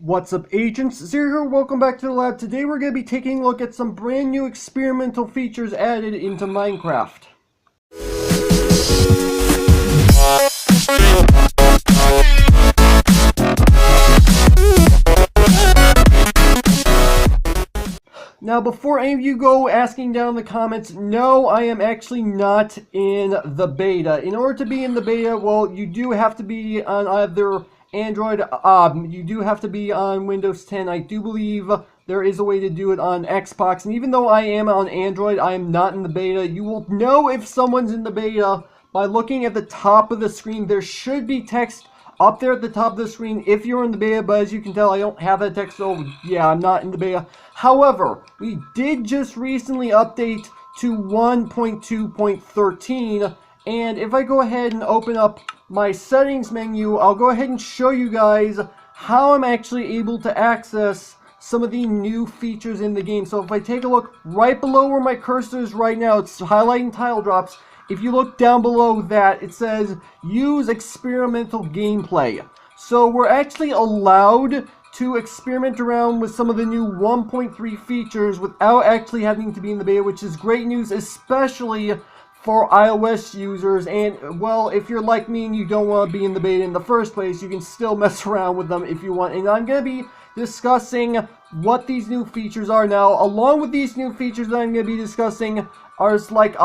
What's up, agents? Zer here, welcome back to the lab. Today we're going to be taking a look at some brand new experimental features added into Minecraft. Now, before any of you go asking down in the comments, no, I am actually not in the beta. In order to be in the beta, well, you do have to be on either Android, you do have to be on Windows 10. I do believe there is a way to do it on Xbox, and even though I am on Android, I am not in the beta. You will know if someone's in the beta by looking at the top of the screen. There should be text up there at the top of the screen if you're in the beta, but as you can tell, I don't have that text, so yeah, I'm not in the beta. However, we did just recently update to 1.2.13, and if I go ahead and open up my settings menu, I'll go ahead and show you guys how I'm actually able to access some of the new features in the game. So if I take a look right below where my cursor is right now, it's highlighting tile drops. If you look down below that, it says use experimental gameplay. So we're actually allowed to experiment around with some of the new 1.3 features without actually having to be in the beta, which is great news, especially for iOS users. And well, if you're like me and you don't want to be in the beta in the first place, you can still mess around with them if you want. And I'm going to be discussing what these new features are now. Along with these new features that I'm going to be discussing are like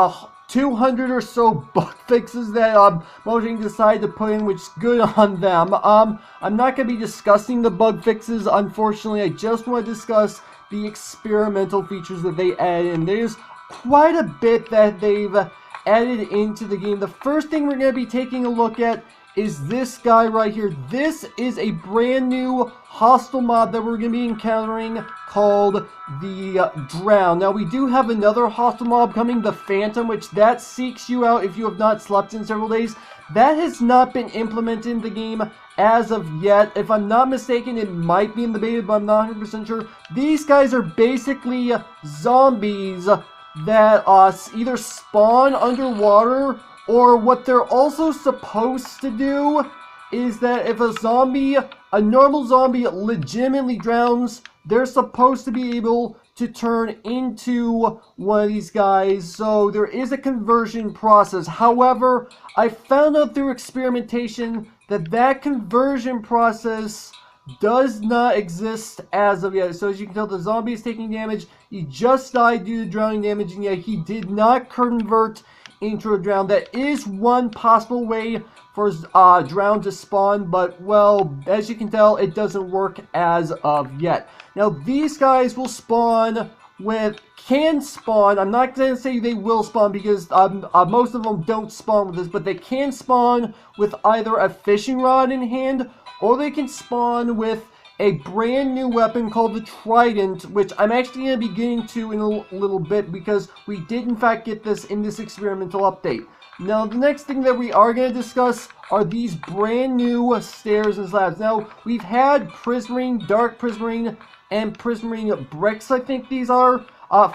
200 or so bug fixes that Mojang decided to put in, which is good on them. I'm not going to be discussing the bug fixes, unfortunately. I just want to discuss the experimental features that they added, and there's quite a bit that they've added into the game. The first thing we're going to be taking a look at is this guy right here. This is a brand new hostile mob that we're going to be encountering called the Drown. Now, we do have another hostile mob coming, the Phantom, which that seeks you out if you have not slept in several days. That has not been implemented in the game as of yet. If I'm not mistaken, it might be in the beta, but I'm not 100% sure. These guys are basically zombies that either spawn underwater, or what they're also supposed to do is that if a normal zombie legitimately drowns, they're supposed to be able to turn into one of these guys. So there is a conversion process. However, I found out through experimentation that that conversion process does not exist as of yet. So as you can tell, the zombie is taking damage. He just died due to drowning damage, and yet he did not convert into a drown. That is one possible way for drown to spawn, but well, as you can tell, it doesn't work as of yet. Now, these guys will spawn can spawn. I'm not going to say they will spawn because most of them don't spawn with this, but they can spawn with either a fishing rod in hand, or they can spawn with a brand new weapon called the Trident, which I'm actually going to be getting to in a little bit because we did in fact get this in this experimental update. Now, the next thing that we are going to discuss are these brand new stairs and slabs. Now, we've had Prismarine, Dark Prismarine, and Prismarine bricks, I think these are,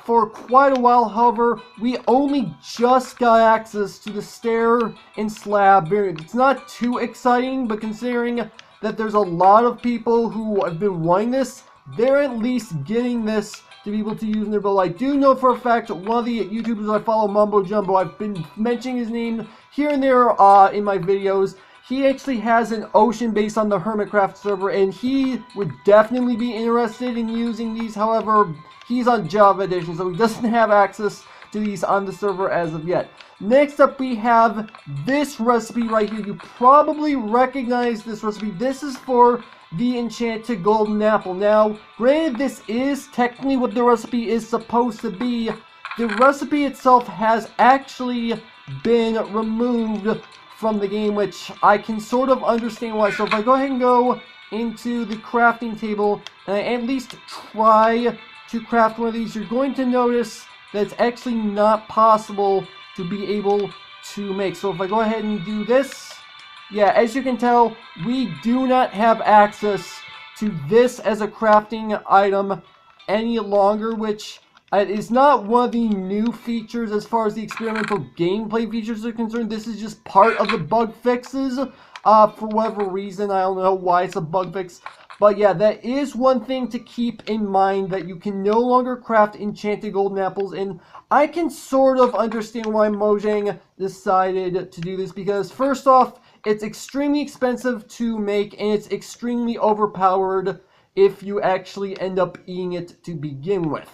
for quite a while. However, we only just got access to the stair and slab variant. It's not too exciting, but considering that there's a lot of people who have been wanting this, they're at least getting this to be able to use in their build. I do know for a fact one of the YouTubers I follow, Mumbo Jumbo, I've been mentioning his name here and there in my videos. He actually has an ocean base on the Hermitcraft server, and he would definitely be interested in using these. However, he's on Java Edition, so he doesn't have access to these on the server as of yet. Next up, we have this recipe right here. You probably recognize this recipe. This is for the enchanted golden apple. Now, granted, this is technically what the recipe is supposed to be. The recipe itself has actually been removed from the game, which I can sort of understand why. So if I go ahead and go into the crafting table and I at least try to craft one of these, you're going to notice that it's actually not possible to be able to make. So if I go ahead and do this, yeah, as you can tell, we do not have access to this as a crafting item any longer, which is not one of the new features as far as the experimental gameplay features are concerned. This is just part of the bug fixes for whatever reason. I don't know why it's a bug fix. But yeah, that is one thing to keep in mind, that you can no longer craft enchanted golden apples. And I can sort of understand why Mojang decided to do this, because first off, it's extremely expensive to make, and it's extremely overpowered if you actually end up eating it to begin with.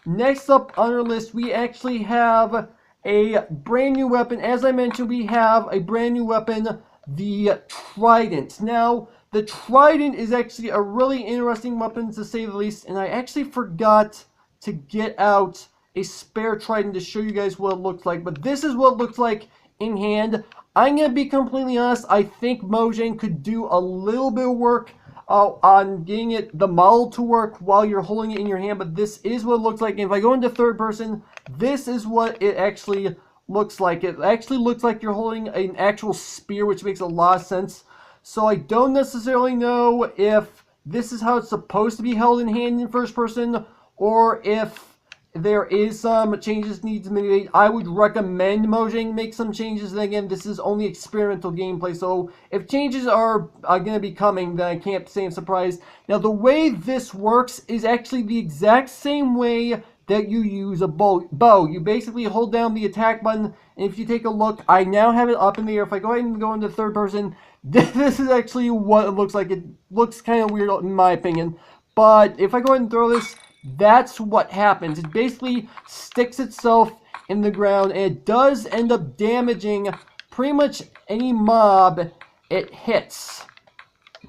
Next up on our list, we actually have a brand new weapon. As I mentioned, we have a brand new weapon, the Trident. Now, the Trident is actually a really interesting weapon, to say the least, and I actually forgot to get out a spare Trident to show you guys what it looks like, but this is what it looks like in hand. I'm going to be completely honest, I think Mojang could do a little bit of work on getting the model to work while you're holding it in your hand, but this is what it looks like. And if I go into third person, this is what it actually looks like. It actually looks like you're holding an actual spear, which makes a lot of sense. So I don't necessarily know if this is how it's supposed to be held in hand in first person, or if there is some changes need to be made. I would recommend Mojang make some changes. And again, this is only experimental gameplay, so if changes are going to be coming, then I can't say I'm surprised. Now, the way this works is actually the exact same way that you use a bow. You basically hold down the attack button, and if you take a look, I now have it up in the air. If I go ahead and go into third person, this is actually what it looks like. It looks kind of weird in my opinion, but if I go ahead and throw this, that's what happens. It basically sticks itself in the ground, and it does end up damaging pretty much any mob it hits.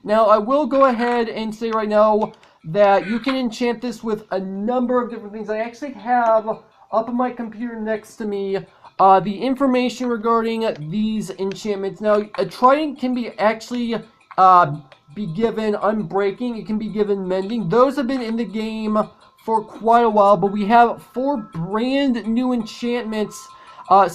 Now, I will go ahead and say right now that you can enchant this with a number of different things. I actually have up on my computer next to me the information regarding these enchantments. Now, a Trident can be actually be given Unbreaking. It can be given Mending. Those have been in the game for quite a while, but we have 4 brand new enchantments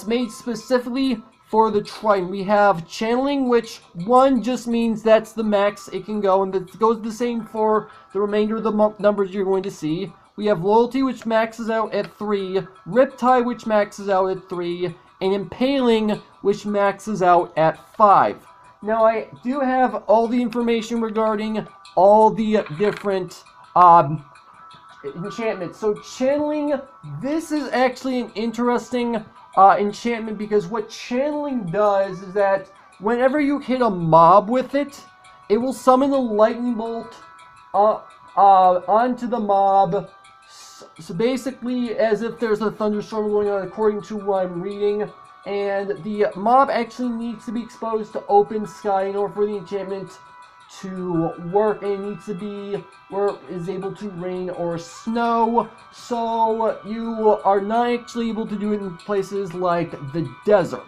made specifically for the Trident. We have Channeling, which 1 just means that's the max it can go, and that goes the same for the remainder of the numbers you're going to see. We have Loyalty, which maxes out at 3, Riptide, which maxes out at 3, and Impaling, which maxes out at 5. Now, I do have all the information regarding all the different enchantment. So Channeling, this is actually an interesting enchantment, because what Channeling does is that whenever you hit a mob with it, it will summon a lightning bolt onto the mob. So basically, as if there's a thunderstorm going on, according to what I'm reading. And the mob actually needs to be exposed to open sky in order for the enchantment to work, and it needs to be where it is able to rain or snow, so you are not actually able to do it in places like the desert.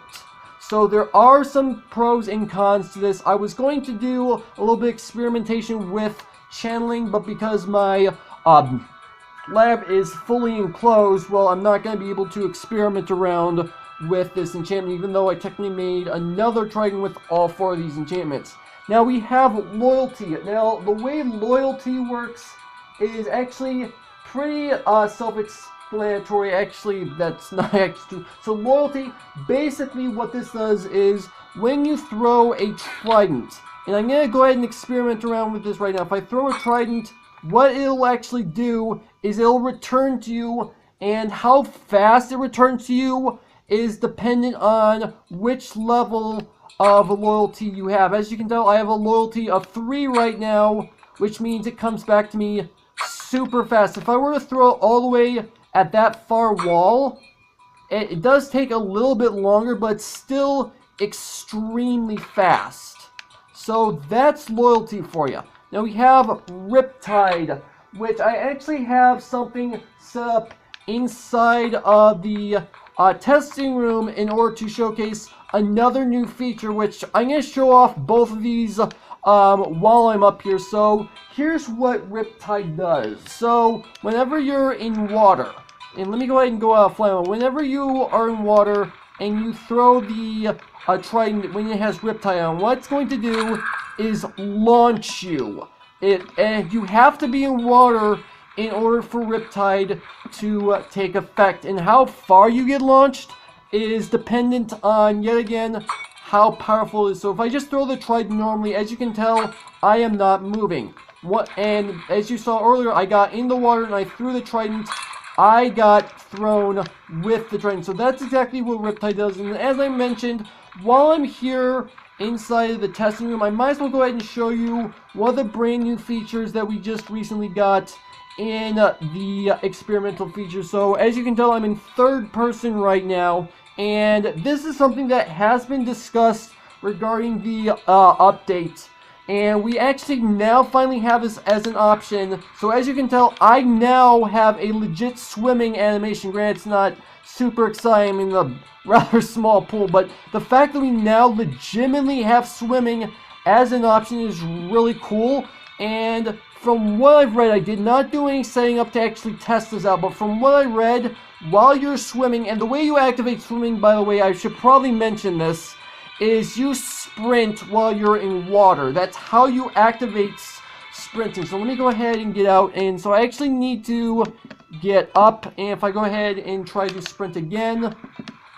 So there are some pros and cons to this. I was going to do a little bit of experimentation with Channeling, but because my lab is fully enclosed, well, I'm not going to be able to experiment around with this enchantment, even though I technically made another Trident with all 4 of these enchantments. Now we have Loyalty. Now, the way Loyalty works is actually pretty self-explanatory. Actually, that's not actually true. So Loyalty, basically what this does is when you throw a Trident, and I'm going to go ahead and experiment around with this right now. If I throw a Trident, what it'll actually do is it'll return to you, and how fast it returns to you is dependent on which level of Loyalty you have. As you can tell, I have a Loyalty of 3 right now, which means it comes back to me super fast. If I were to throw it all the way at that far wall, it does take a little bit longer, but it's still extremely fast. So that's Loyalty for you. Now we have Riptide, which I actually have something set up inside of the testing room in order to showcase another new feature, which I'm going to show off both of these while I'm up here. So here's what Riptide does. So whenever you're in water, and let me go ahead and go fly on. Whenever you are in water and you throw the Trident when it has Riptide on, what it's going to do is launch you. And you have to be in water in order for Riptide to take effect. And how far you get launched is dependent on, yet again, how powerful it is. So if I just throw the Trident normally, as you can tell, I am not moving. And as you saw earlier, I got in the water and I threw the trident. I got thrown with the trident. So that's exactly what Riptide does. And as I mentioned, while I'm here inside of the testing room, I might as well go ahead and show you one of the brand new features that we just recently got in the experimental features. So as you can tell, I'm in third person right now, and this is something that has been discussed regarding the update, and we actually now finally have this as an option. So as you can tell, I now have a legit swimming animation. Granted, it's not super exciting, I'm in a rather small pool, but the fact that we now legitimately have swimming as an option is really cool. And from what I've read, I did not do any setting up to actually test this out, but from what I read, while you're swimming, and the way you activate swimming, by the way, I should probably mention this, is you sprint while you're in water. That's how you activate sprinting. So let me go ahead and get out, and so I actually need to get up, and if I go ahead and try to sprint again,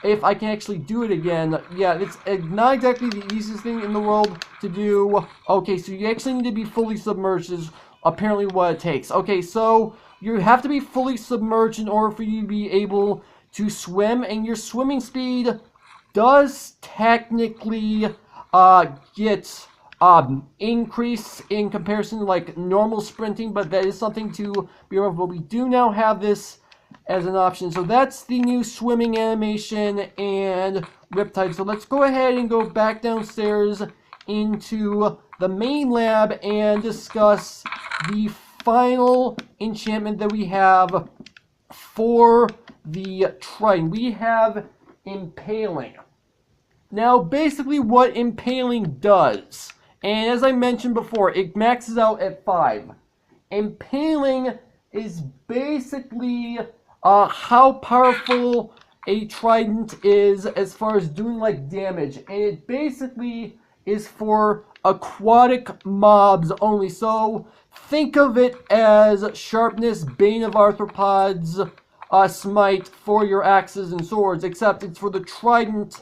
if I can actually do it again, yeah, it's not exactly the easiest thing in the world to do. Okay, so you actually need to be fully submerged is apparently what it takes. Okay, so you have to be fully submerged in order for you to be able to swim, and your swimming speed does technically get increase in comparison to like normal sprinting, but that is something to be aware of. But we do now have this as an option. So that's the new swimming animation and Riptide. So let's go ahead and go back downstairs into the main lab and discuss the final enchantment that we have for the trident. We have impaling. Now basically what impaling does, and as I mentioned before, it maxes out at 5. Impaling is basically how powerful a trident is as far as doing like damage, and it basically is for aquatic mobs only. So think of it as sharpness, bane of arthropods, smite for your axes and swords, except it's for the trident,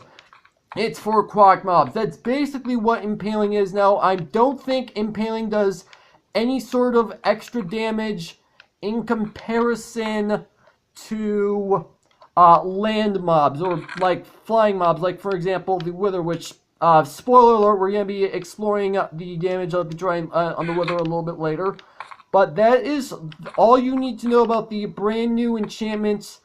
it's for aquatic mobs. That's basically what impaling is. Now I don't think impaling does any sort of extra damage in comparison to land mobs or like flying mobs, like for example the Wither, which spoiler alert, we're going to be exploring the damage of the trident on the Wither a little bit later. But that is all you need to know about the brand new enchantments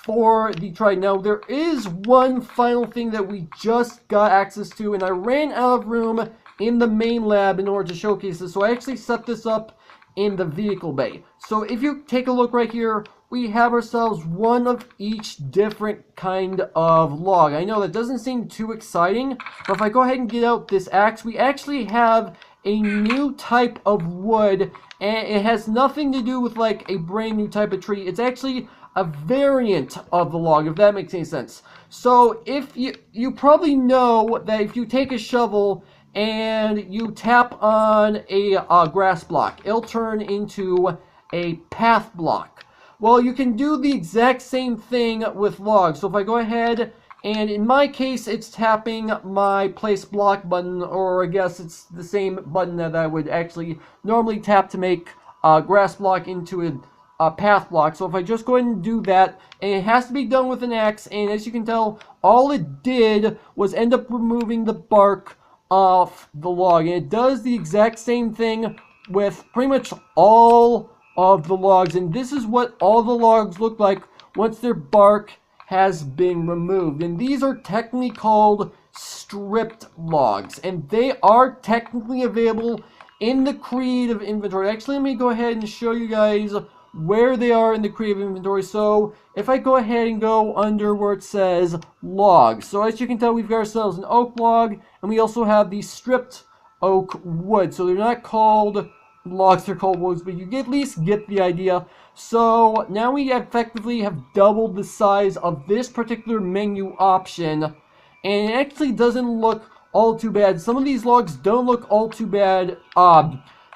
for the trident. Now there is one final thing that we just got access to, and I ran out of room in the main lab in order to showcase this, so I actually set this up in the vehicle bay. So if you take a look right here, we have ourselves one of each different kind of log. I know that doesn't seem too exciting, but if I go ahead and get out this axe, we actually have a new type of wood, and it has nothing to do with like a brand new type of tree. It's actually a variant of the log, if that makes any sense. So if you probably know that if you take a shovel and you tap on a grass block, it'll turn into a path block. Well, you can do the exact same thing with logs. So if I go ahead, and in my case, it's tapping my place block button, or I guess it's the same button that I would actually normally tap to make a grass block into a path block. So if I just go ahead and do that, and it has to be done with an axe, and as you can tell, all it did was end up removing the bark off the log. And it does the exact same thing with pretty much all of the logs, and this is what all the logs look like once their bark has been removed. And these are technically called stripped logs, and they are technically available in the creative inventory. Actually, let me go ahead and show you guys where they are in the creative inventory. So if I go ahead and go under where it says logs, so as you can tell, we've got ourselves an oak log, and we also have the stripped oak wood. So they're not called logs, they're called woods, but you at least get the idea. So now we effectively have doubled the size of this particular menu option, and it actually doesn't look all too bad. Some of these logs don't look all too bad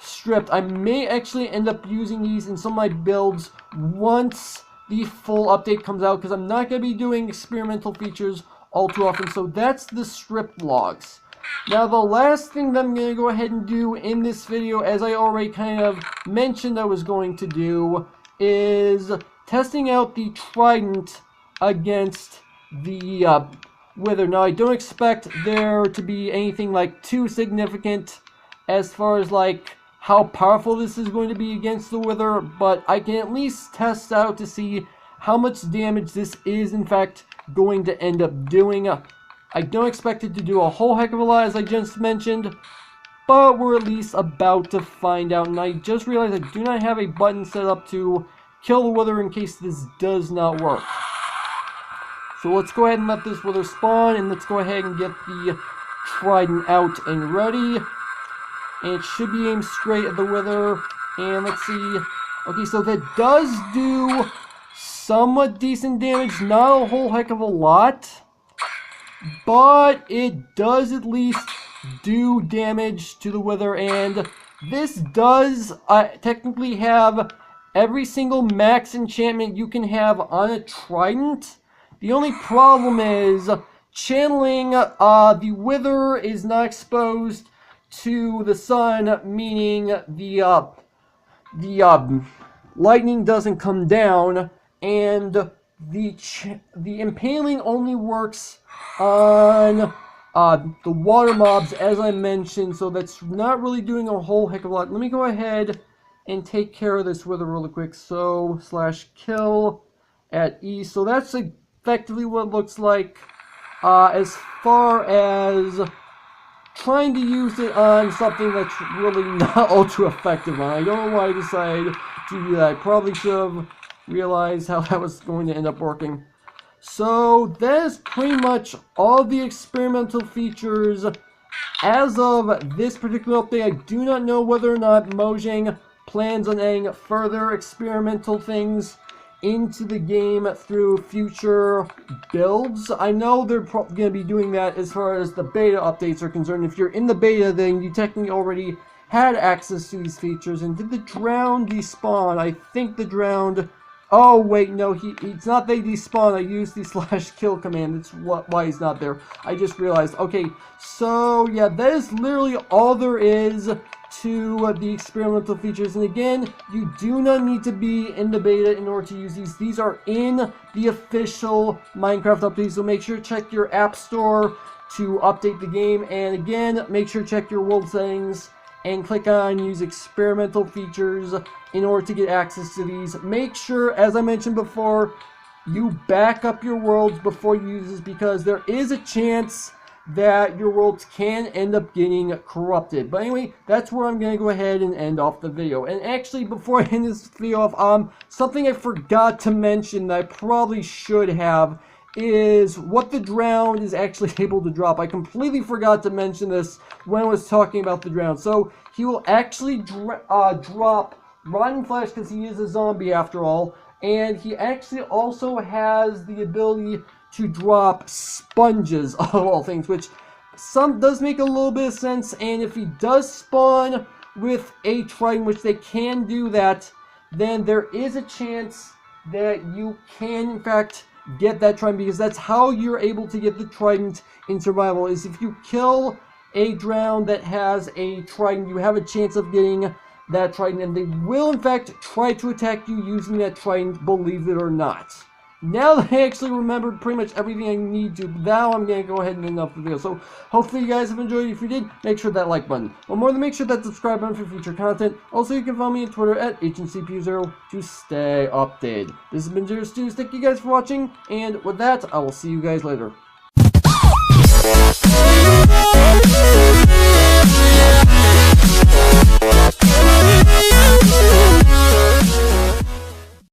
stripped. I may actually end up using these in some of my builds once the full update comes out, because I'm not going to be doing experimental features all too often. So that's the stripped logs. Now, the last thing that I'm going to go ahead and do in this video, as I already kind of mentioned I was going to do, is testing out the trident against the wither. Now, I don't expect there to be anything like too significant as far as like how powerful this is going to be against the wither, but I can at least test out to see how much damage this is in fact going to end up doing. I don't expect it to do a whole heck of a lot, as I just mentioned, but we're at least about to find out. And I just realized I do not have a button set up to kill the wither in case this does not work. So let's go ahead and let this wither spawn, and let's go ahead and get the trident out and ready. And it should be aimed straight at the wither. And let's see. Okay, so that does do somewhat decent damage. Not a whole heck of a lot, but it does at least do damage to the wither. And this does technically have every single max enchantment you can have on a trident. The only problem is channeling the wither is not exposed to the sun, meaning the lightning doesn't come down, and the impaling only works on the water mobs, as I mentioned, so that's not really doing a whole heck of a lot. Let me go ahead and take care of this wither really quick. So /kill at E. So that's effectively what it looks like. As far as trying to use it on something that's really not ultra effective on. I don't know why I decided to do that. I probably should have realized how that was going to end up working. So that is pretty much all the experimental features as of this particular update. I do not know whether or not Mojang plans on adding further experimental things into the game through future builds. I know they're going to be doing that as far as the beta updates are concerned. If you're in the beta, then you technically already had access to these features. And did the drowned despawn? I think the drowned... Oh, wait, no, it's not they despawn. I used the /kill command. That's why he's not there. I just realized. Okay, so, yeah, that is literally all there is to the experimental features. And again, you do not need to be in the beta in order to use these. These are in the official Minecraft updates, so make sure to check your app store to update the game. And again, make sure to check your world settings and click on use experimental features in order to get access to these. Make sure, as I mentioned before, you back up your worlds before you use this, because there is a chance that your worlds can end up getting corrupted. But anyway, that's where I'm going to go ahead and end off the video. And actually, before I end this video off, something I forgot to mention that I probably should have is what the drowned is actually able to drop. I completely forgot to mention this when I was talking about the drowned. So he will actually drop rotten flesh, because he is a zombie after all, and he actually also has the ability to drop sponges of all things, which does make a little bit of sense. And if he does spawn with a trident, which they can do that, then there is a chance that you can in fact get that trident, because that's how you're able to get the trident in survival, is if you kill a drowned that has a trident, you have a chance of getting that trident, and they will in fact try to attack you using that trident, believe it or not. Now that I actually remembered pretty much everything I need to, now I'm going to go ahead and end off the video. So hopefully you guys have enjoyed it. If you did, make sure that like button. Or more than make sure that subscribe button for future content. Also, you can follow me on Twitter at HNCPU0 to stay updated. This has been Zer0's. Thank you guys for watching, and with that, I will see you guys later.